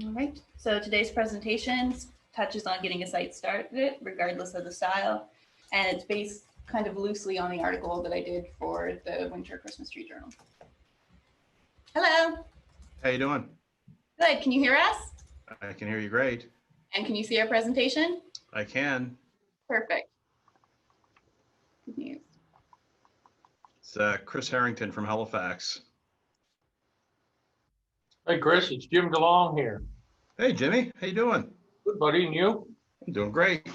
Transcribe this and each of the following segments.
All right, so today's presentation touches on getting a site started regardless of the style, and it's based kind of loosely on the article that I did for the Winter Christmas Tree Journal. Hello. How you doing? Good, can you hear us? I can hear you great. And can you see our presentation? I can. Perfect. Good news. It's Chris Harrington from Halifax. Hey, Chris, it's Jim DeLong here. Hey, Jimmy. How you doing? Good, buddy. And you? I'm doing great.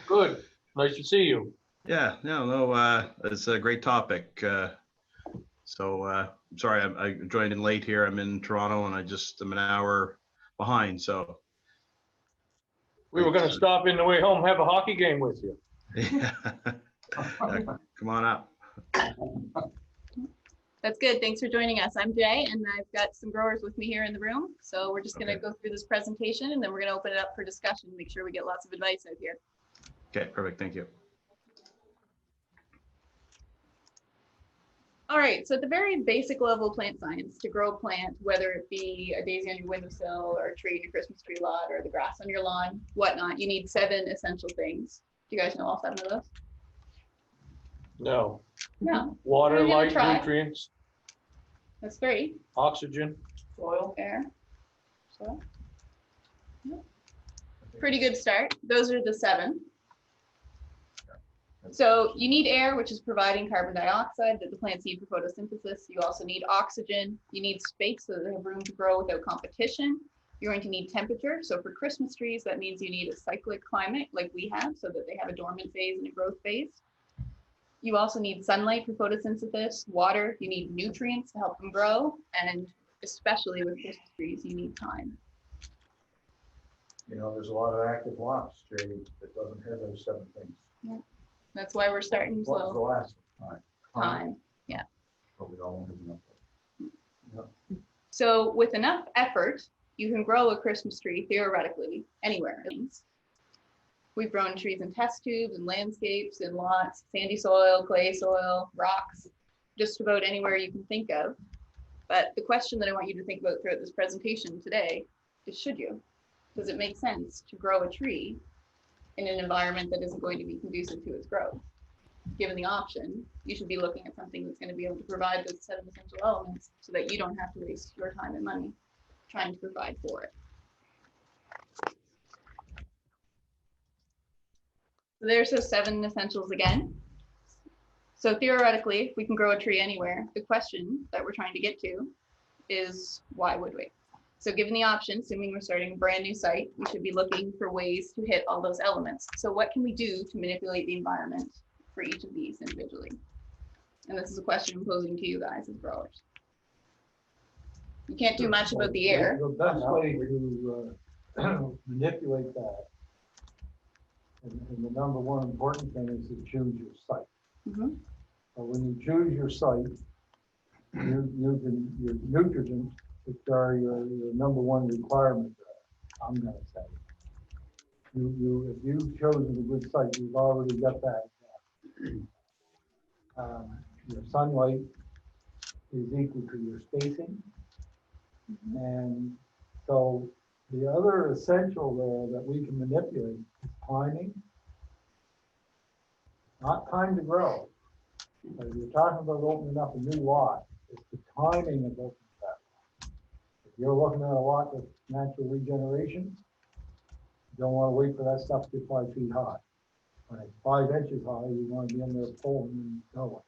Good. Nice to see you. Yeah, no, it's a great topic. I'm sorry, I joined in late here. I'm in Toronto and I'm an hour behind, so. We were going to stop in the way home, have a hockey game with you. Yeah. Come on up. That's good. Thanks for joining us. I'm Jay, and I've got some growers with me here in the room. So we're just going to go through this presentation, and then we're going to open it up for discussion, make sure we get lots of advice out here. Okay, perfect. Thank you. All right, so at the very basic level of plant science, to grow a plant, whether it be a daisy on your windowsill or a tree in your Christmas tree lot or the grass on your lawn, whatnot, you need 7 essential things. Do you guys know all 7 of those? No. No. Water, light, try. nutrients. That's 3. Oxygen. Soil, air. Soil. Yep. Pretty good start. Those are the 7. So you need air, which is providing carbon dioxide that the plants need for photosynthesis. You also need oxygen. You need space so that they have room to grow without competition. You're going to need temperature. So for Christmas trees, that means you need a cyclic climate like we have so that they have a dormant phase and a growth phase. You also need sunlight for photosynthesis, water. You need nutrients to help them grow. And especially with Christmas trees, you need time. You know, there's a lot of active lots, Jay, that doesn't have those 7 things. Yeah. That's why we're starting What was the slow. last one? Time. Yeah. Probably all have enough. Yeah. So with enough effort, you can grow a Christmas tree theoretically anywhere. We've grown trees in test tubes and landscapes, in lots, sandy soil, clay soil, rocks, just about anywhere you can think of. But the question that I want you to think about throughout this presentation today is, should you? Does it make sense to grow a tree in an environment that isn't going to be conducive to its growth? Given the option, you should be looking at something that's going to be able to provide those 7 essential elements so that you don't have to waste your time and money trying to provide for it. So there's those 7 essentials again. So theoretically, we can grow a tree anywhere. The question that we're trying to get to is, why would we? So given the option, assuming we're starting a brand new site, we should be looking for ways to hit all those elements. So what can we do to manipulate the environment for each of these individually? And this is a question I'm posing to you guys as growers. You can't do much about the air. The best way to manipulate that, and the number one important thing is to choose your site. Mm-hmm. So when you choose your site, your nutrients, which are your number one requirement, I'm going to say. If you've chosen a good site, you've already got that. Your sunlight is equal to your spacing. Mm-hmm. And so the other essential there that we can manipulate is timing. Not time to grow. But if you're talking about opening up a new lot, it's the timing of opening that. If you're looking at a lot with natural regeneration, you don't want to wait for that stuff to get 5 feet high. When it's 5 inches high, you want to be in there pulling and going.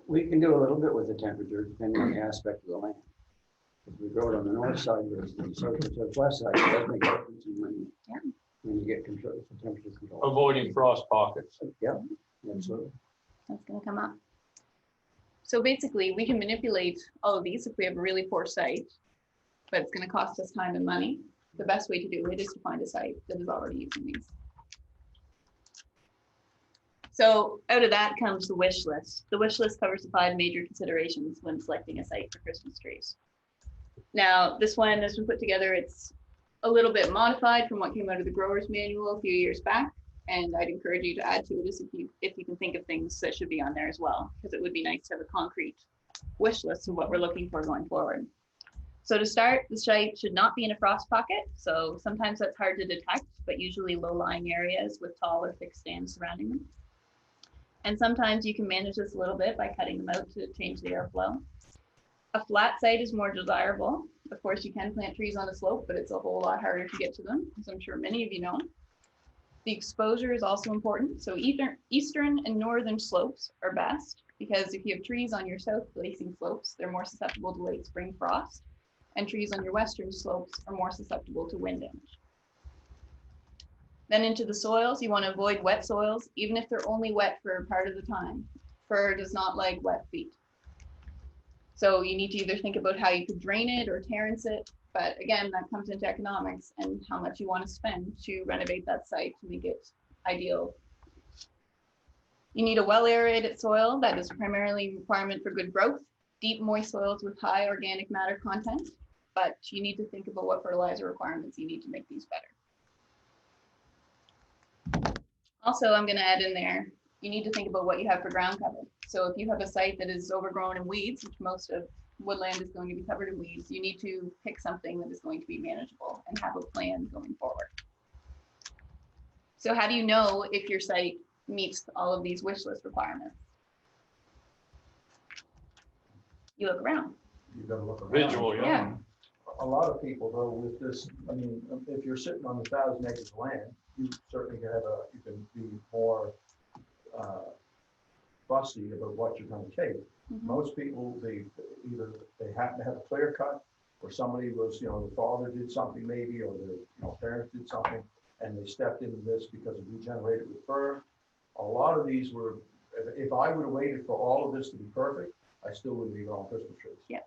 We can do a little bit with the temperature, depending on the aspect of the land. If we grow it on the north side versus the southwest side, it does make a difference when you get control for temperature control. Avoiding frost pockets. Yeah, absolutely. That's going to come up. So basically, we can manipulate all of these if we have a really poor site, but it's going to cost us time and money. The best way to do it is to find a site that is already using these. So out of that comes the wish list. The wish list covers the 5 major considerations when selecting a site for Christmas trees. Now, this one has been put together. It's a little bit modified from what came out of the Grower's Manual a few years back, and I'd encourage you to add to it if you can think of things that should be on there as well, because it would be nice to have a concrete wish list of what we're looking for going forward. So to start, the site should not be in a frost pocket. So sometimes that's hard to detect, but usually low-lying areas with tall or thick stands surrounding them. And sometimes you can manage this a little bit by cutting them out to change the airflow. A flat site is more desirable. Of course, you can plant trees on a slope, but it's a whole lot harder to get to them, as I'm sure many of you know. The exposure is also important. So eastern and northern slopes are best, because if you have trees on your south-facing slopes, they're more susceptible to late spring frost, and trees on your western slopes are more susceptible to wind damage. Then into the soils, you want to avoid wet soils, even if they're only wet for part of the time. Fir does not like wet feet. So you need to either think about how you could drain it or terrace it. But again, that comes into economics and how much you want to spend to renovate that site to make it ideal. You need a well-aerated soil. That is primarily a requirement for good growth. Deep, moist soils with high organic matter content. But you need to think about what fertilizer requirements you need to make these better. Also, I'm going to add in there, you need to think about what you have for ground cover. So if you have a site that is overgrown in weeds, which most of woodland is going to be covered in weeds, you need to pick something that is going to be manageable and have a plan going forward. So how do you know if your site meets all of these wish list requirements? You look around. You've got to look around. Visual, Yeah. A lot of people though with this, I mean, if you're sitting on 1,000 acres of land, you certainly can you can be more fussy about what you're going to take. Most people, either they happen to have a clear cut, or somebody was, the father did something maybe, or the parents did something, and they stepped into this because it regenerated with fir. A lot of these were, if I would have waited for all of this to be perfect, I still wouldn't be growing Christmas trees. Yeah.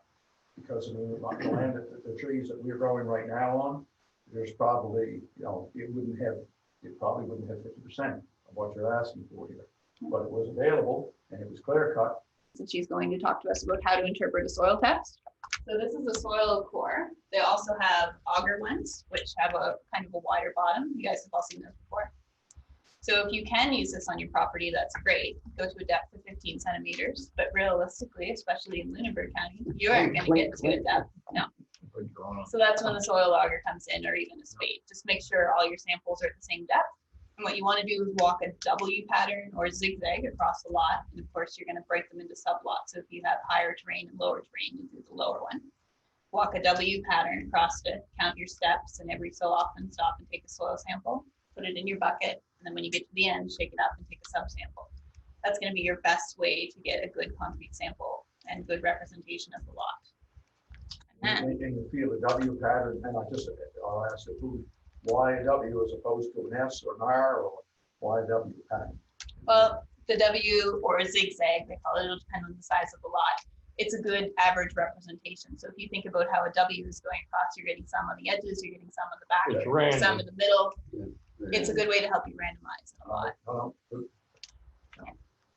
Because I mean, the land that the trees that we're growing right now on, there's probably, it probably wouldn't have 50% of what you're asking for here. But it was available and it was clear cut. And she's going to talk to us about how to interpret a soil test. So this is a soil core. They also have auger ones, which have a kind of a wider bottom. You guys have all seen those before. So if you can use this on your property, that's great. Go to a depth of 15 centimeters, but realistically, especially in Lunenburg County, you aren't going to get to a depth. No. So that's when the soil auger comes in, or even a spade. Just make sure all your samples are at the same depth. And what you want to do is walk a W pattern or zigzag across the lot. And of course, you're going to break them into sublots. So if you have higher terrain and lower terrain, you do the lower one. Walk a W pattern across to count your steps, and every so often stop and take a soil sample, put it in your bucket. And then when you get to the end, shake it up and take a subsample. That's going to be your best way to get a good concrete sample and good representation of the lot. And you feel the W pattern, and I'll ask you, why a W as opposed to an S or an R, or why a W pattern? Well, the W or a zigzag, they call it, it'll depend on the size of the lot. It's a good average representation. So if you think about how a W is going across, you're getting some on the edges, you're getting some on the back, It's random. some in the middle. Yeah. It's a good way to help you randomize a lot.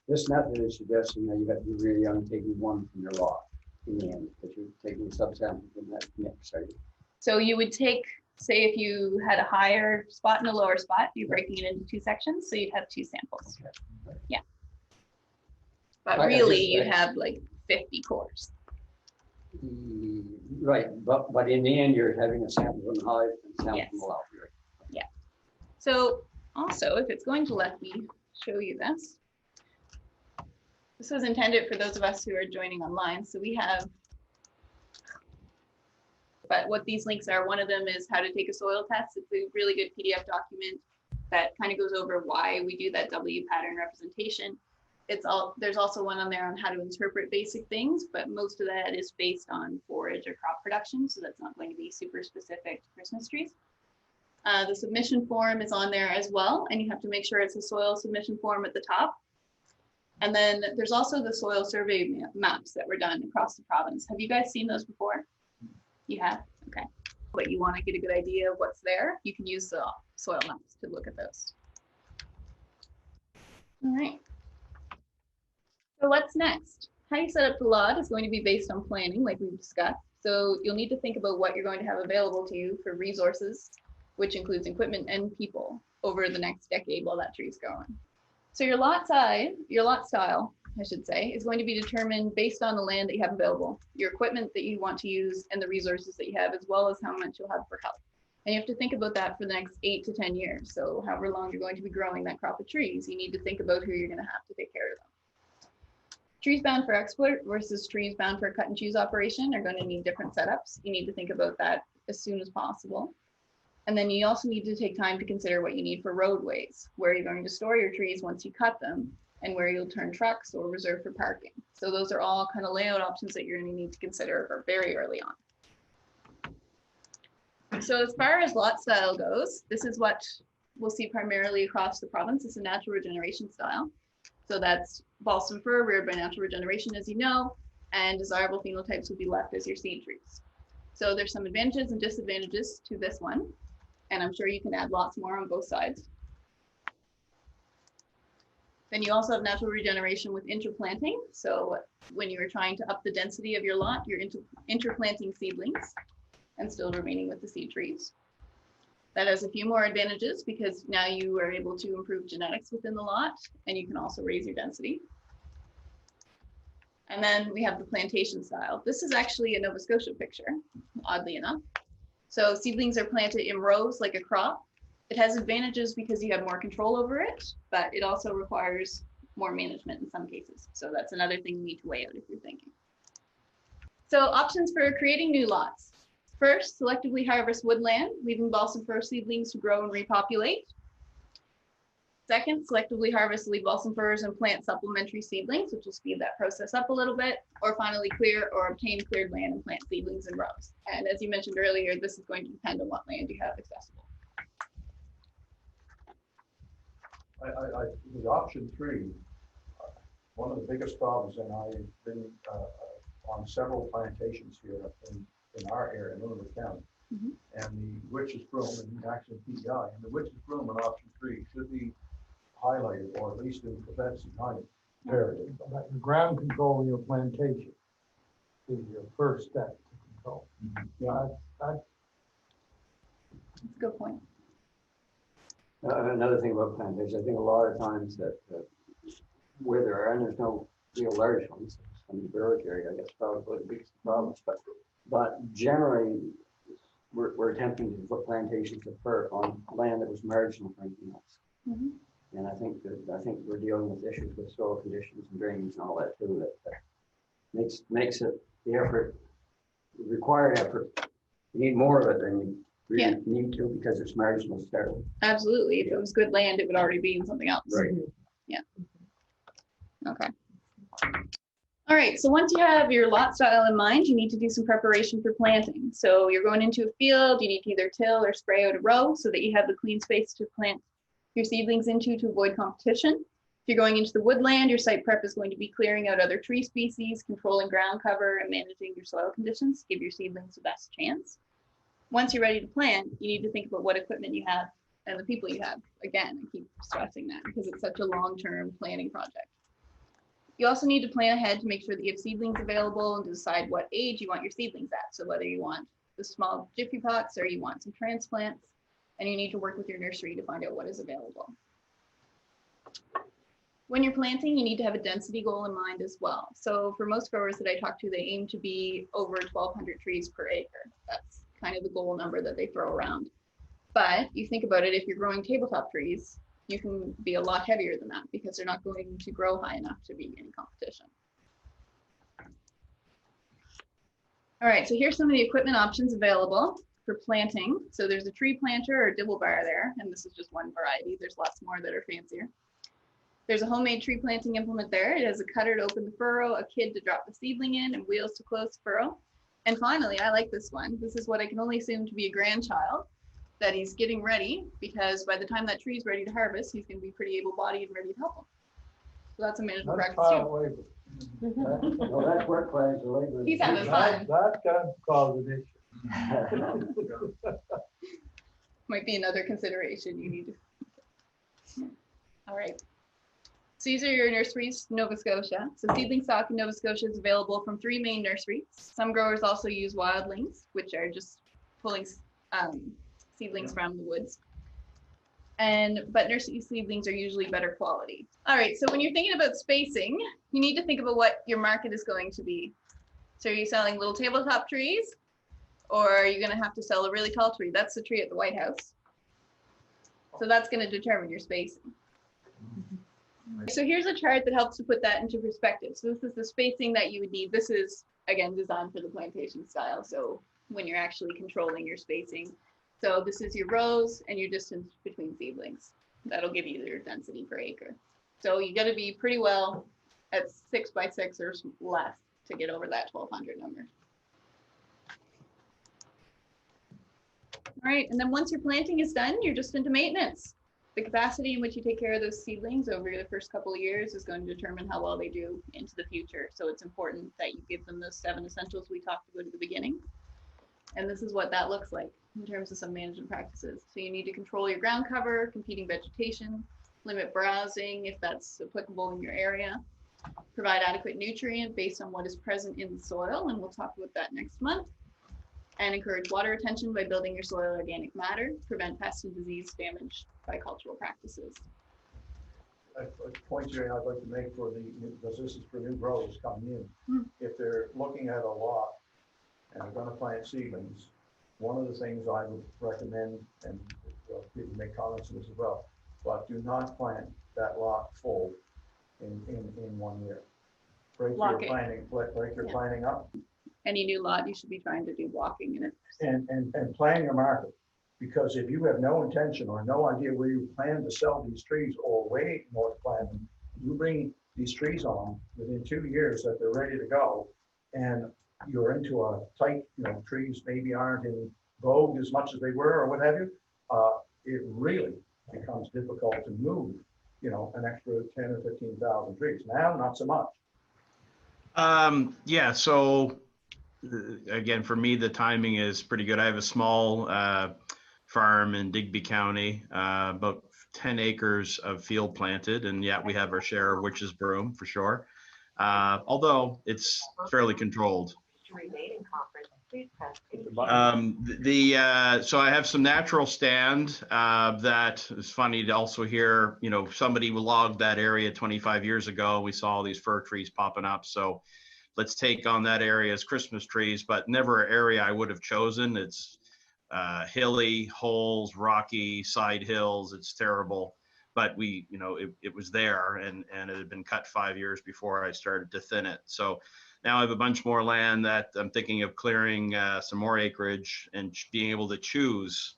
This method is suggesting that you're really only taking one from your lot in the end, but you're taking a subsample from that mix, are you? So you would take, say if you had a higher spot and a lower spot, you're breaking it into two sections, so you'd have two samples. Okay. Yeah. But I really, just- you'd have like 50 cores. Right, but in the end, you're having a sample from the hive and a sample Yes. from the loft. Yeah. So also, if it's going to let me show you this. This was intended for those of us who are joining online. So we have, but what these links are, one of them is how to take a soil test. It's a really good PDF document that kind of goes over why we do that W pattern representation. There's also one on there on how to interpret basic things, but most of that is based on forage or crop production. So that's not going to be super specific to Christmas trees. The submission form is on there as well, and you have to make sure it's a soil submission form at the top. And then there's also the soil survey maps that were done across the province. Have you guys seen those before? You have? Okay. But you want to get a good idea of what's there, you can use the soil maps to look at those. All right. So what's next? How you set up the lot is going to be based on planning, like we've discussed. So you'll need to think about what you're going to have available to you for resources, which includes equipment and people over the next decade while that tree's growing. So your lot size, your lot style I should say, is going to be determined based on the land that you have available, your equipment that you want to use, and the resources that you have, as well as how much you'll have for help. And you have to think about that for the next 8 to 10 years. So however long you're going to be growing that crop of trees, you need to think about who you're going to have to take care of them. Trees bound for export versus trees bound for a cut and choose operation are going to need different setups. You need to think about that as soon as possible. And then you also need to take time to consider what you need for roadways, where you're going to store your trees once you cut them, and where you'll turn trucks or reserve for parking. So those are all kind of layout options that you're going to need to consider very early on. So as far as lot style goes, this is what we'll see primarily across the province. It's a natural regeneration style. So that's balsam fir reared by natural regeneration, as you know, and desirable phenotypes will be left as your seed trees. So there's some advantages and disadvantages to this one, and I'm sure you can add lots more on both sides. Then you also have natural regeneration with interplanting. So when you're trying to up the density of your lot, you're interplanting seedlings and still remaining with the seed trees. That has a few more advantages because now you are able to improve genetics within the lot, and you can also raise your density. And then we have the plantation style. This is actually a Nova Scotia picture, oddly enough. So seedlings are planted in rows like a crop. It has advantages because you have more control over it, but it also requires more management in some cases. So that's another thing you need to weigh out if you're thinking. So options for creating new lots. First, selectively harvest woodland, leaving balsam fir seedlings to grow and repopulate. Second, selectively harvest leaf balsam firs and plant supplementary seedlings, which will speed that process up a little bit. Or finally, clear or obtain cleared land and plant seedlings in rows. And as you mentioned earlier, this is going to depend on what land you have accessible. The option 3, one of the biggest problems, and I've been on several plantations here in our area, in Lunenburg County, and the witch's broom and actually PEI, and the witch's broom in option 3 should be highlighted, or at least in prevents and hiding. There it is. The ground control in your plantation is your first step to control. Yeah, That's a good point. Another thing about plantations, I think a lot of times that where there are, and there's no real large ones, some village area, I guess probably the biggest problems, but generally we're attempting to put plantations of fir on land that was marginal for anything else. And I think we're dealing with issues with soil conditions and drainage and all that too, that makes it the effort, the required effort. You need more of it than you really need to, because it's marginal sterile. Absolutely. If it was good land, it would already be in something else. Right. Yeah. Okay. All right. So once you have your lot style in mind, you need to do some preparation for planting. So you're going into a field, you need to either till or spray out a row so that you have the clean space to plant your seedlings into to avoid competition. If you're going into the woodland, your site prep is going to be clearing out other tree species, controlling ground cover, and managing your soil conditions to give your seedlings the best chance. Once you're ready to plant, you need to think about what equipment you have and the people you have. Again, I keep stressing that because it's such a long-term planning project. You also need to plan ahead to make sure that you have seedlings available and to decide what age you want your seedlings at. So whether you want the small jiffy pots or you want some transplants, and you need to work with your nursery to find out what is available. When you're planting, you need to have a density goal in mind as well. So for most growers that I talk to, they aim to be over 1,200 trees per acre. That's kind of the goal number that they throw around. But you think about it, if you're growing tabletop trees, you can be a lot heavier than that because they're not going to grow high enough to be any competition. All right, so here's some of the equipment options available for planting. So there's a tree planter or dibble bar there, and this is just one variety. There's lots more that are fancier. There's a homemade tree planting implement there. It has a cutter to open the furrow, a kid to drop the seedling in, and wheels to close the furrow. And finally, I like this one. This is what I can only assume to be a grandchild that he's getting ready, because by the time that tree's ready to harvest, he's going to be pretty able-bodied and ready to help him. So that's a management practice too. Well, that's work plans, the labor. He's having fun. That can cause an issue. Might be another consideration you need to. All right. So these are your nurseries, Nova Scotia. So seedling stock in Nova Scotia is available from 3 main nurseries. Some growers also use wildlings, which are just pulling seedlings from the woods. but nursery seedlings are usually better quality. All right, so when you're thinking about spacing, you need to think about what your market is going to be. So are you selling little tabletop trees, or are you going to have to sell a really tall tree? That's the tree at the White House. So that's going to determine your spacing. So here's a chart that helps to put that into perspective. So this is the spacing that you would need. This is, again, designed for the plantation style. So when you're actually controlling your spacing. So this is your rows and your distance between seedlings. That'll give you your density per acre. So you got to be pretty well at 6 by 6 or less to get over that 1200 number. All right, and then once your planting is done, you're just into maintenance. The capacity in which you take care of those seedlings over the first couple of years is going to determine how well they do into the future. So it's important that you give them those 7 essentials we talked about at the beginning. And this is what that looks like in terms of some management practices. So you need to control your ground cover, competing vegetation, limit browsing if that's applicable in your area, provide adequate nutrient based on what is present in the soil, and we'll talk about that next month, and encourage water retention by building your soil organic matter, prevent pest and disease damage by cultural practices. A point here I'd like to make for because this is for new growers coming in. If they're looking at a lot and they're going to plant seedlings, one of the things I would recommend, and people make comments on this as well, but do not plant that lot full in 1 year. Break your planting up. Any new lot, you should be trying to do blocking in it. And plan your market. Because if you have no intention or no idea where you plan to sell these trees or wait more to plant them, you bring these trees on within 2 years that they're ready to go, and you're into a tight, trees maybe aren't in vogue as much as they were or what have you, it really becomes difficult to move, an extra 10 or 15,000 trees. Now, not so much. Yeah, so again, for me, the timing is pretty good. I have a small farm in Digby County, about 10 acres of field planted, and yeah, we have our share of witch's broom for sure. Although it's fairly controlled. So I have some natural stand that is funny to also hear, somebody logged that area 25 years ago. We saw all these fir trees popping up. So let's take on that area as Christmas trees, but never an area I would have chosen. It's hilly, holes, rocky, side hills. It's terrible. But it was there, and it had been cut 5 years before I started to thin it. So now I have a bunch more land that I'm thinking of clearing some more acreage and being able to choose,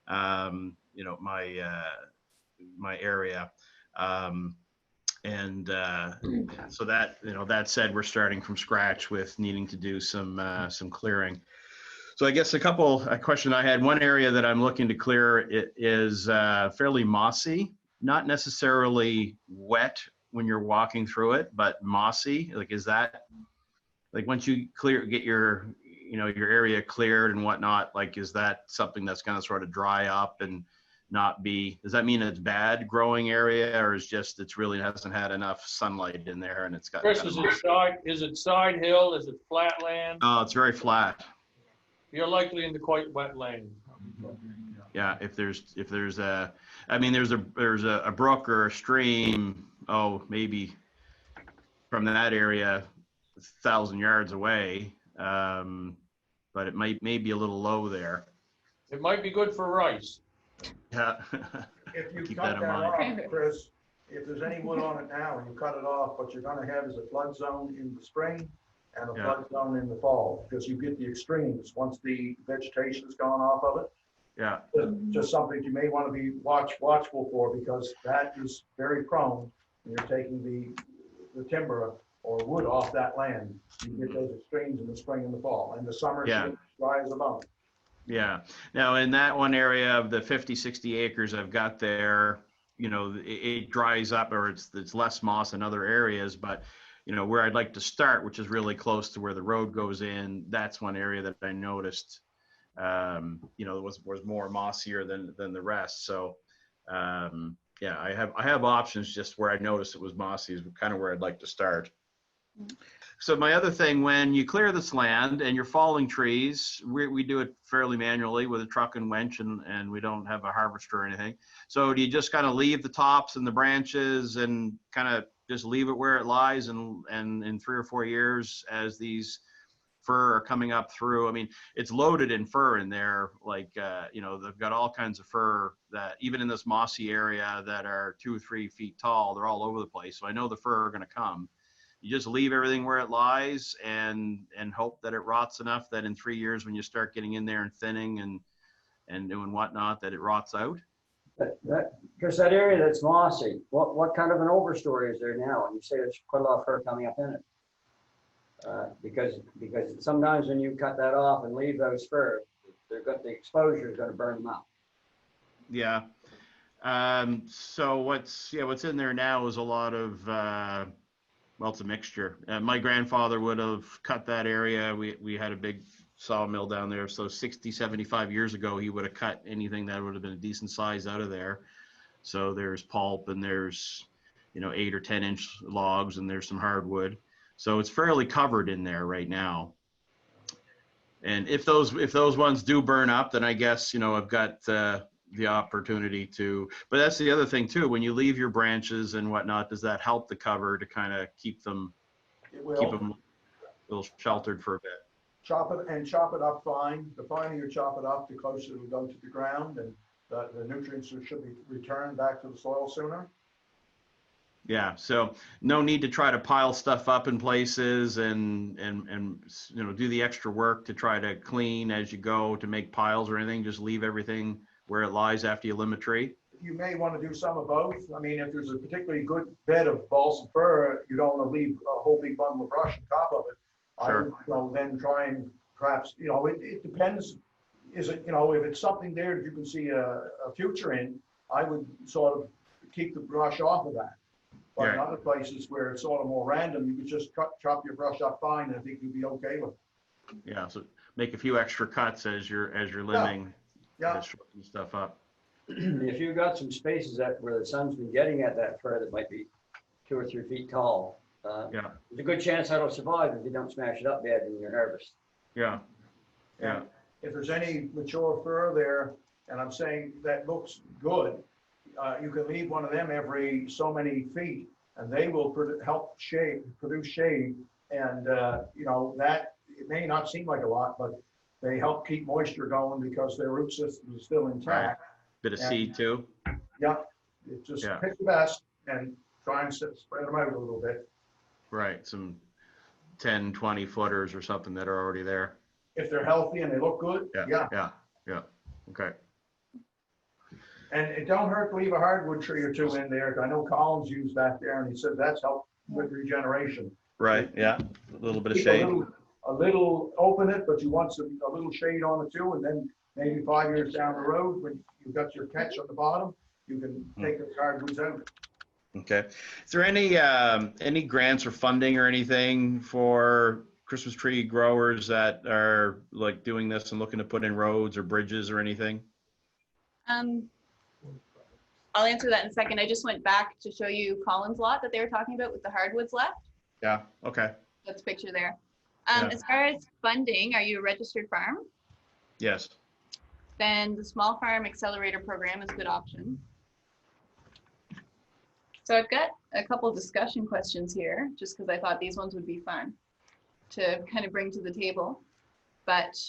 my area. So that, that said, we're starting from scratch with needing to do some clearing. So I guess a question I had, one area that I'm looking to clear is fairly mossy, not necessarily wet when you're walking through it, but mossy. Like, is that, like, once you get your, your area cleared and whatnot, like, is that something that's going to sort of dry up and not be, does that mean it's bad growing area, or is just, it's really hasn't had enough sunlight in there and it's got. Chris, is it side hill? Is it flat land? Oh, it's very flat. You're likely into quite wet land. Yeah, if there's a brook or a stream, maybe from that area 1,000 yards away, but it might be a little low there. It might be good for rice. Yeah. If you Keep cut that in that mind. off, Chris, if there's any wood on it now and you cut it off, what you're going to have is a flood zone in the spring and a flood zone in the fall, because you get the extremes once the vegetation's gone off of it. Yeah. Just something you may want to be watchful for, because that is very prone when you're taking the timber or wood off that land. You get those extremes in the spring and the fall, and the summer dry as a bone. Yeah. Now in that one area of the 50, 60 acres I've got there, it dries up, or it's less moss in other areas, but where I'd like to start, which is really close to where the road goes in, that's one area that I noticed, was more mossier than the rest. So, I have options. Just where I noticed it was mossy is kind of where I'd like to start. So my other thing, when you clear this land and you're falling trees, we do it fairly manually with a truck and winch, and we don't have a harvester or anything. So do you just kind of leave the tops and the branches and kind of just leave it where it lies, and in 3 or 4 years as these fir are coming up through? I mean, it's loaded in fir in there. Like, you know, they've got all kinds of fir that even in this mossy area that are 2 or 3 feet tall, they're all over the place. So I know the fir are going to come. You just leave everything where it lies and hope that it rots enough that in 3 years, when you start getting in there and thinning and doing whatnot, that it rots out. Because that area that's mossy, what kind of an overstory is there now? And you say there's quite a lot of fur coming up in it. Because sometimes when you cut that off and leave those fur, the exposure is going to burn them up. Yeah. So what's in there now is a lot of, well, it's a mixture. My grandfather would have cut that area. We had a big sawmill down there. So 60, 75 years ago, he would have cut anything that would have been a decent size out of there. So there's pulp and there's, 8 or 10 inch logs, and there's some hardwood. So it's fairly covered in there right now. And if those ones do burn up, then I guess, I've got the opportunity to, but that's the other thing too. When you leave your branches and whatnot, does that help the cover to kind of keep them a little sheltered for a bit? Chop it up fine. The finer you chop it up, the closer it'll go to the ground, and the nutrients should be returned back to the soil sooner. Yeah, so no need to try to pile stuff up in places and do the extra work to try to clean as you go to make piles or anything. Just leave everything where it lies after you limb a tree. You may want to do some of both. I mean, if there's a particularly good bed of balsam fir, you don't want to leave a whole big bundle of brush on top of it. Sure. I would, then try and perhaps, it depends. Is it, if it's something there that you can see a future in, I would sort of keep the brush off of that. But in other places where it's sort of more random, you could just chop your brush up fine, and I think you'd be okay with it. Yeah, so make a few extra cuts as you're limbing. Yeah. Shorten stuff up. If you've got some spaces where the sun's been getting at that fir that might be 2 or 3 feet tall, there's a good chance that'll survive if you don't smash it up bad in your harvest. Yeah. Yeah. If there's any mature fir there, and I'm saying that looks good, you can leave one of them every so many feet, and they will help produce shade. And that it may not seem like a lot, but they help keep moisture going because their root system is still intact. Right. Bit of seed too. Yeah, just pick the best and try and spread them out a little bit. Right, some 10, 20 footers or something that are already there. If they're healthy and they look good, yeah. Okay. And it don't hurt to leave a hardwood tree or two in there. I know Collins used that there, and he said that's helped with regeneration. Right, yeah, a little bit of shade. A little open it, but you want a little shade on it too, and then maybe 5 years down the road, when you've got your catch on the bottom, you can take the hardwoods out. Okay. Is there any grants or funding or anything for Christmas tree growers that are like doing this and looking to put in roads or bridges or anything? I'll answer that in a second. I just went back to show you Colin's lot that they were talking about with the hardwoods left. Yeah, okay. That's a picture there. As far as funding, are you a registered farm? Yes. Then the Small Farm Accelerator Program is a good option. So I've got a couple of discussion questions here, just because I thought these ones would be fun to kind of bring to the table. But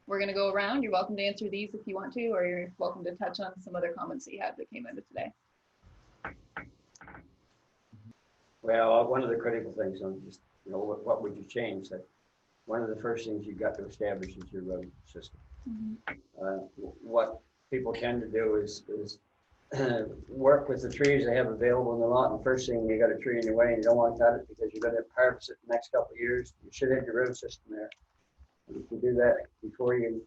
we're going to go around. You're welcome to answer these if you want to, or you're welcome to touch on some other comments that you have that came out of today. Well, one of the critical things on just, what would you change? That one of the first things you've got to establish is your road system. Mm-hmm. What people tend to do is work with the trees they have available in the lot, and first thing you got a tree in your way and you don't want to cut it because you're going to harvest it the next couple of years. You should have your road system there. And if you do that before you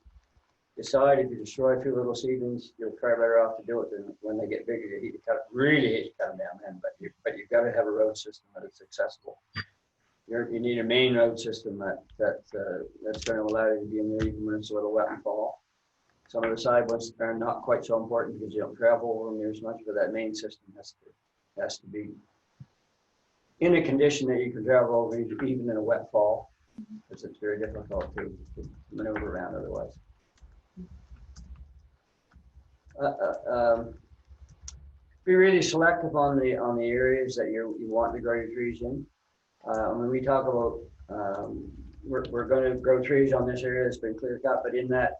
decide, if you destroy a few little seedlings, you're far better off to do it than when they get bigger. You hate to cut it, really hate to cut them down then, but you've got to have a road system that is accessible. You need a main road system that's going to allow you to be in there even when it's a little wet and fall. Some of the side ones are not quite so important because you don't travel over them near as much, but that main system has to be in a condition that you can travel over even in a wet fall, because it's very difficult to maneuver around otherwise. Be really selective on the areas that you want to grow your trees in. When we talk about we're going to grow trees on this area that's been clear cut, but in that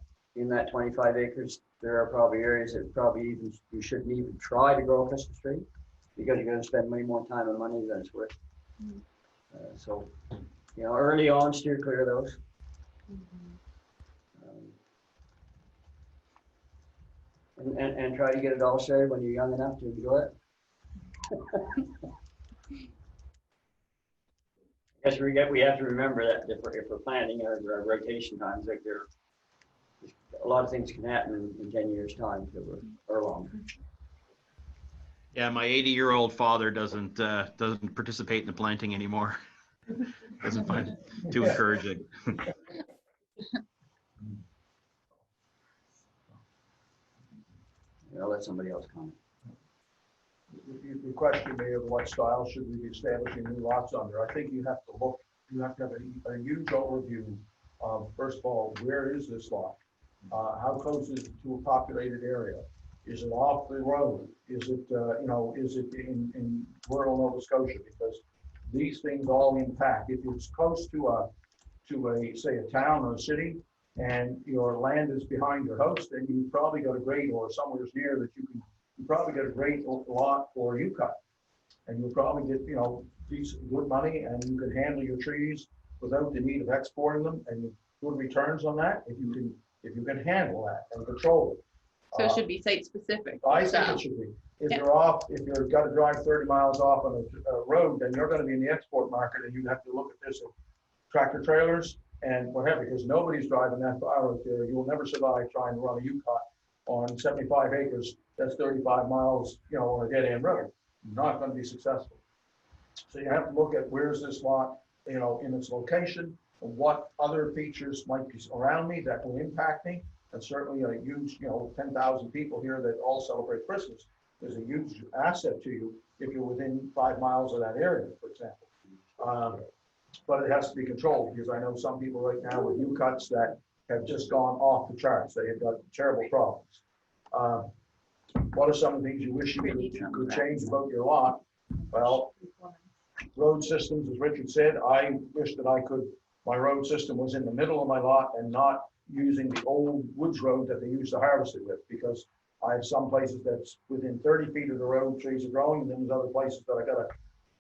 25 acres, there are probably areas that probably even you shouldn't even try to grow a Christmas tree, because you're going to spend way more time and money than it's worth. So, you know, early on, steer clear of those. And try to get it all started when you're young enough to enjoy it. I guess we have to remember that if we're planning our rotation times, like a lot of things can happen in 10 years' time or longer. Yeah, my 80-year-old father doesn't participate in the planting anymore. Doesn't find it too encouraging. I'll let somebody else comment. You question me of what style should we be establishing new lots under. I think you have to have a huge overview of, first of all, where is this lot? How close is it to a populated area? Is it off the road? Is it, is it in rural Nova Scotia? Because these things all impact. If it's close to a say a town or a city, and your land is behind your house, then you probably got a great, or somewhere near that you probably get a great lot for you cut, and you'll probably get decent good money, and you can handle your trees without the need of exporting them, and good returns on that if you can handle that and control it. So it should be site specific. I think it should be. If you've got to drive 30 miles off on a road, then you're going to be in the export market, and you have to look at this at tractor trailers and whatever, because nobody's driving that far out there. You will never survive trying to run a U-cut on 75 acres. That's 35 miles, on a dead end road. You're not going to be successful. So you have to look at where's this lot, in its location, and what other features might be around me that will impact me. And certainly a huge, 10,000 people here that all celebrate Christmas is a huge asset to you if you're within 5 miles of that area, for example. But it has to be controlled, because I know some people right now with U-cuts that have just gone off the charts. They have got terrible problems. What are some of the things you wish you could change about your lot? Well, road systems, as Richard said, I wish that my road system was in the middle of my lot and not using the old woods road that they used to harvest it with, because I have some places that's within 30 feet of the road, trees are growing, and then there's other places that I got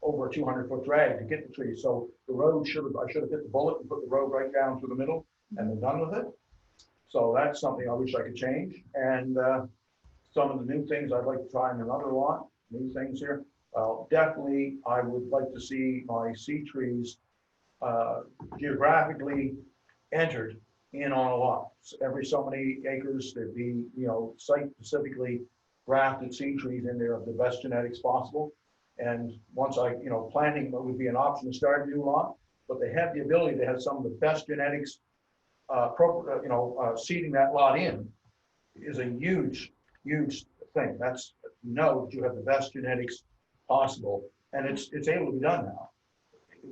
over a 200-foot drag to get the trees. So the road I should have hit the bullet and put the road right down through the middle and been done with it. So that's something I wish I could change. And some of the new things I'd like to try in another lot, new things here. Definitely, I would like to see my C trees geographically entered in on a lot. So every so many acres, there'd be, site-specifically grafted seed trees in there of the best genetics possible. And once planting would be an option to start a new lot, but they have the ability to have some of the best genetics, seeding that lot in is a huge, huge thing. That's, that you have the best genetics possible, and it's able to be done now.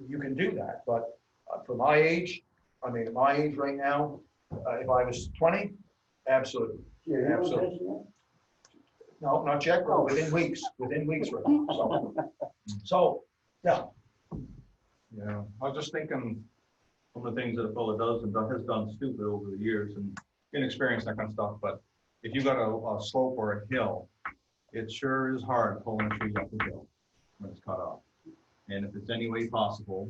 You can do that, but for my age, at my age right now, if I was 20, absolutely. Yeah, absolutely. No, not yet, but within weeks right now. So, yeah. Yeah, I was just thinking some of the things that a fellow does and has done stupid over the years and inexperienced, that kind of stuff. But if you got a slope or a hill, it sure is hard pulling trees up the hill when it's cut off. And if it's any way possible,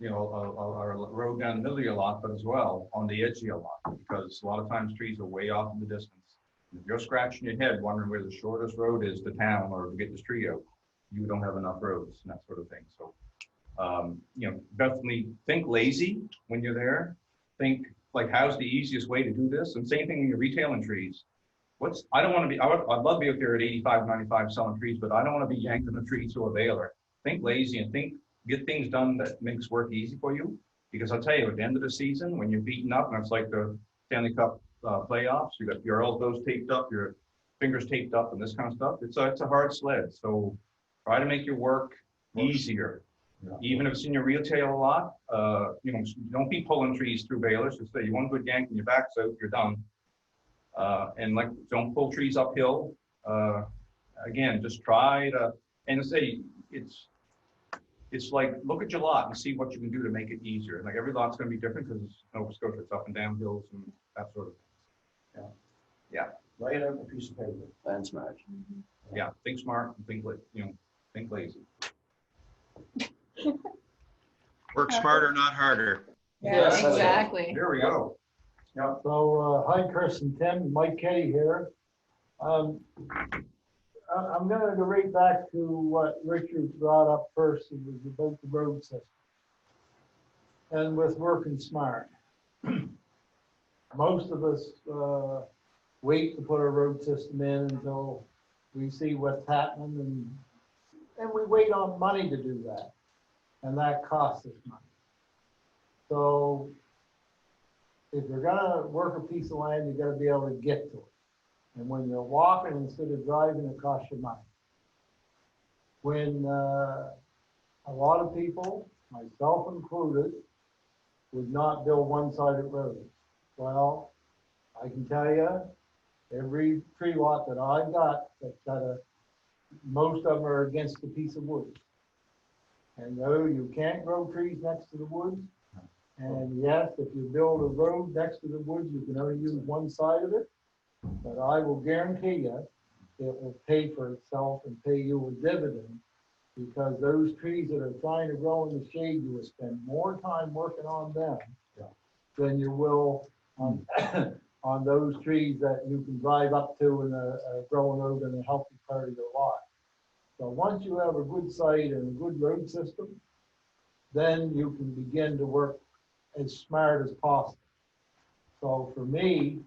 a road down the middle of your lot, but as well on the edge of your lot, because a lot of times trees are way off in the distance. If you're scratching your head wondering where the shortest road is to town or to get this tree out, you don't have enough roads and that sort of thing. So, definitely think lazy when you're there. Think like, how's the easiest way to do this? And same thing when you're retailing trees. I'd love to be out there at 85, 95 selling trees, but I don't want to be yanking a tree to a baler. Think lazy and get things done that makes work easy for you. Because I'll tell you, at the end of the season, when you're beaten up, and it's like the Stanley Cup playoffs, you got your elbows taped up, your fingers taped up, and this kind of stuff. It's a hard sled. So try to make your work easier Even if it's in your retail lot, you know, don't be pulling trees through balers. Just say you one good yank and your back's out, you're done. And like, don't pull trees uphill. Again, just try to, and say it's like, look at your lot and see what you can do to make it easier. Like every lot's going to be different because Nova Scotia, it's up and down hills and that sort of thing. Yeah. Write out a piece of paper. That's smart. Yeah. Think smart and think, think lazy. Work smarter, not harder. Yeah, Yes, that's it. exactly. There we go. Yeah, so, hi, Chris and Tim, Mike Kenny here. I'm gonna go right back to what Richard brought up first, it was about the road system. And with working smart. Most of us, wait to put a road system in until we see what's happening and we wait on money to do that. And that costs us money. So if you're gonna work a piece of land, you gotta be able to get to it. And when you're walking instead of driving, it costs you money. When a lot of people, myself included, would not build one-sided roads. Well, I can tell you, every tree lot that I've got, most of them are against a piece of wood. And no, you can't grow trees next to the woods. And yes, if you build a road next to the woods, you can only use one side of it. But I will guarantee you, it will pay for itself and pay you a dividend. Because those trees that are trying to grow in the shade, you will spend more time working on them than you will on, on those trees that you can drive up to and growing over in a healthy part of your lot. So once you have a good site and a good road system, then you can begin to work as smart as possible. So for me,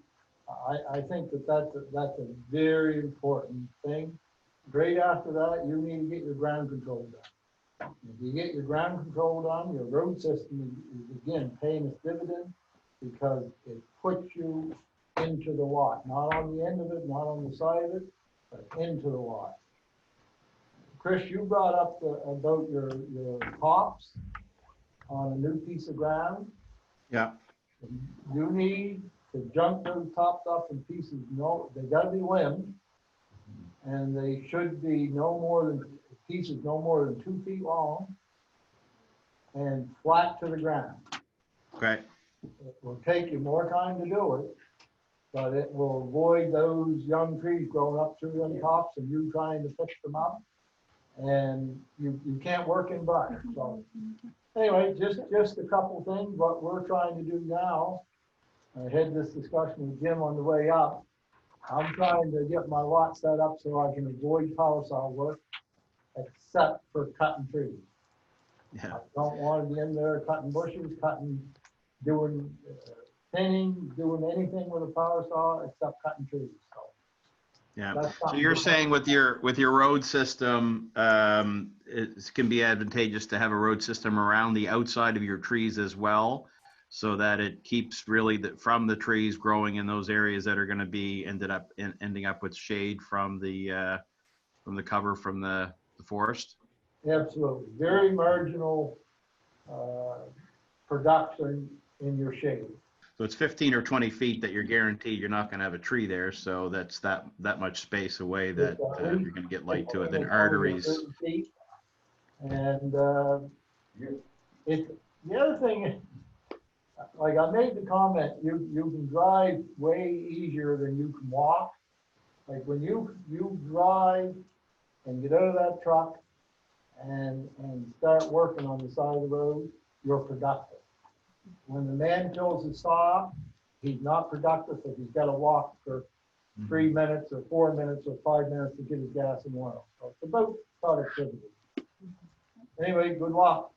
I think that's a very important thing. Right after that, you need to get your ground control done. If you get your ground control done, your road system is again paying its dividend because it puts you into the lot, not on the end of it, not on the side of it, but into the lot. Chris, you brought up about your tops on a new piece of ground. Yeah. You need to junk those tops up in pieces. No, they gotta be limbed. And they should be pieces no more than 2 feet long and flat to the ground. Okay. It will take you more time to do it, but it will avoid those young trees growing up through them tops and you trying to fix them up. And you can't work in butter. So anyway, just a couple things. What we're trying to do now, I had this discussion with Jim on the way up. I'm trying to get my lot set up so I can avoid power saw work, except for cutting trees. Yeah. I don't want to be in there cutting bushes, doing thinning, doing anything with a power saw except cutting trees. So Yeah. that's So something you're to- saying with your road system, it can be advantageous to have a road system around the outside of your trees as well, so that it keeps really from the trees growing in those areas that are going to be ending up with shade from the cover from the forest. Absolutely, very marginal production in your shade. So it's 15 or 20 feet that you're guaranteed you're not going to have a tree there. So that's that much space away that you're going to get light to it. Then arteries. And the other thing is, like I made the comment, you can drive way easier than you can walk. Like when you drive and get out of that truck and start working on the side of the road, you're productive. When the man kills his saw, he's not productive if he's got to walk for 3 minutes or 4 minutes or 5 minutes to get his gas and oil. So it's about productivity. Anyway, good luck.